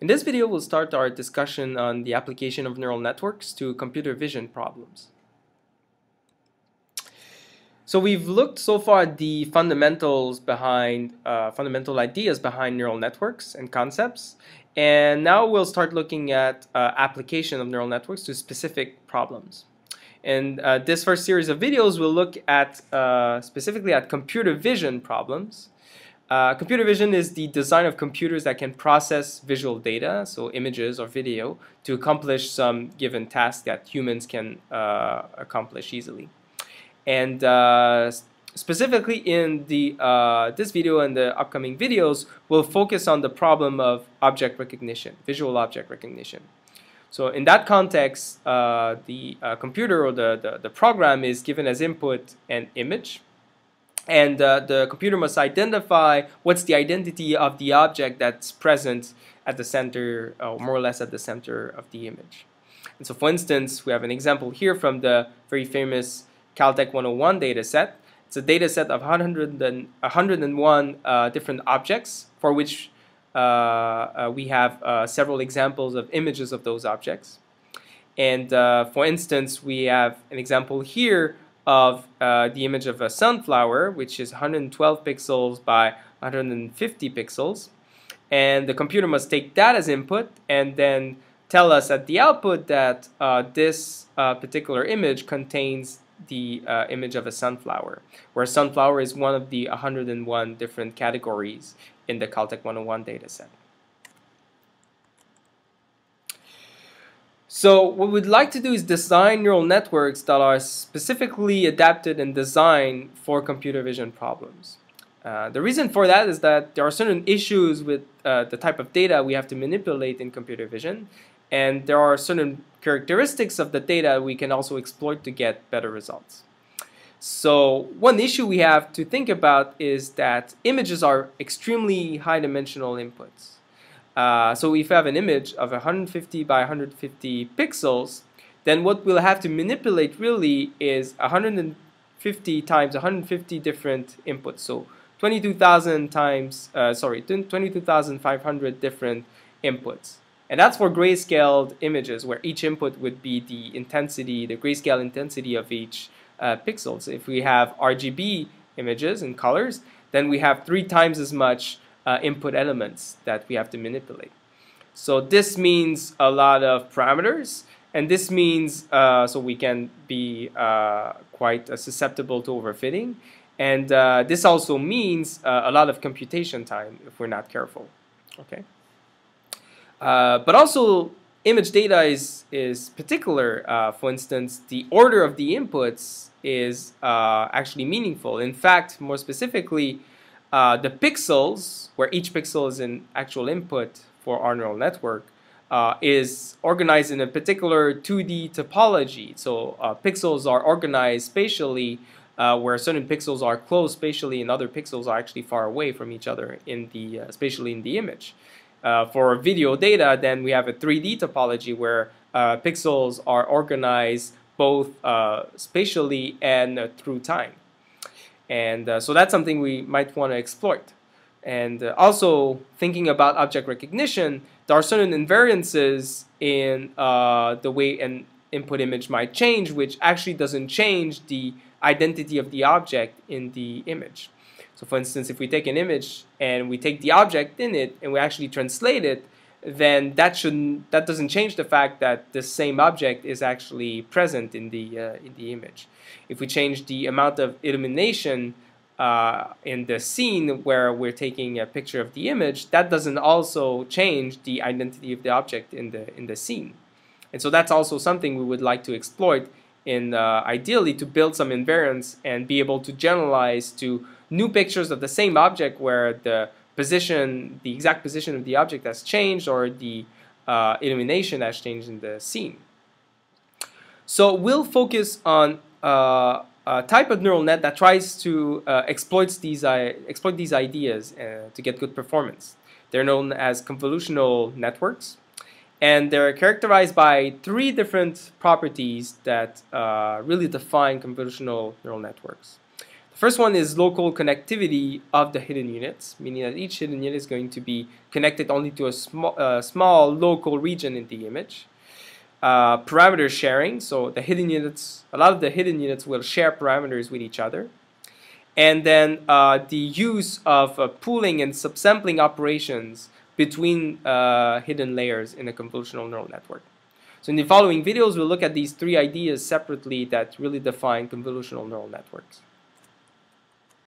In this video, we'll start our discussion on the application of neural networks to computer vision problems. So we've looked so far at the fundamentals behind, fundamental ideas behind neural networks and concepts, and now we'll start looking at application of neural networks to specific problems. In this first series of videos, we'll look at specifically at computer vision problems. Computer vision is the design of computers that can process visual data, so images or video, to accomplish some given task that humans can accomplish easily. And specifically in the this video and the upcoming videos, we'll focus on the problem of object recognition, visual object recognition. So in that context, the computer or the program is given as input an image. And the computer must identify what's the identity of the object that's present at the center, or more or less at the center of the image. And so for instance, we have an example here from the very famous Caltech 101 dataset. It's a dataset of 101 different objects for which we have several examples of images of those objects. And for instance, we have an example here of the image of a sunflower, which is 112 pixels by 150 pixels. And the computer must take that as input and then tell us at the output that this particular image contains the image of a sunflower, where sunflower is one of the 101 different categories in the Caltech 101 dataset. So what we'd like to do is design neural networks that are specifically adapted and designed for computer vision problems. The reason for that is that there are certain issues with the type of data we have to manipulate in computer vision, and there are certain characteristics of the data we can also exploit to get better results. So one issue we have to think about is that images are extremely high-dimensional inputs. So if you have an image of 150 by 150 pixels, then what we'll have to manipulate really is 150 times 150 different inputs. So 22,500 different inputs. And that's for grayscaled images, where each input would be the intensity, the grayscale intensity of each pixel. So if we have RGB images and colors, then we have 3 times as much input elements that we have to manipulate. So this means a lot of parameters, and this means so we can be quite susceptible to overfitting, and this also means a lot of computation time if we're not careful. Okay, but also image data is particular. For instance, the order of the inputs is actually meaningful. In fact, more specifically, the pixels, where each pixel is an actual input for our neural network, is organized in a particular 2D topology. So pixels are organized spatially, where certain pixels are close spatially and other pixels are actually far away from each other in the spatially in the image. For video data, then we have a 3D topology where pixels are organized both spatially and through time. And so that's something we might want to exploit. And also thinking about object recognition, there are certain invariances in the way an input image might change, which actually doesn't change the identity of the object in the image. So for instance, if we take an image and we take the object in it and we actually translate it, then that doesn't change the fact that the same object is actually present in the image. If we change the amount of illumination in the scene where we're taking a picture of the image, that doesn't also change the identity of the object in the scene. And so that's also something we would like to exploit in ideally to build some invariance and be able to generalize to new pictures of the same object where the exact position of the object has changed, or the illumination has changed in the scene. So we'll focus on a type of neural net that tries to exploit these ideas to get good performance. They're known as convolutional networks, and they're characterized by 3 different properties that really define convolutional neural networks. The First one is local connectivity of the hidden units, meaning that each hidden unit is going to be connected only to a small local region in the image. Parameter sharing, so the hidden units, a lot of the hidden units will share parameters with each other. And then the use of pooling and subsampling operations between hidden layers in a convolutional neural network. So in the following videos, we'll look at these three ideas separately that really define convolutional neural networks.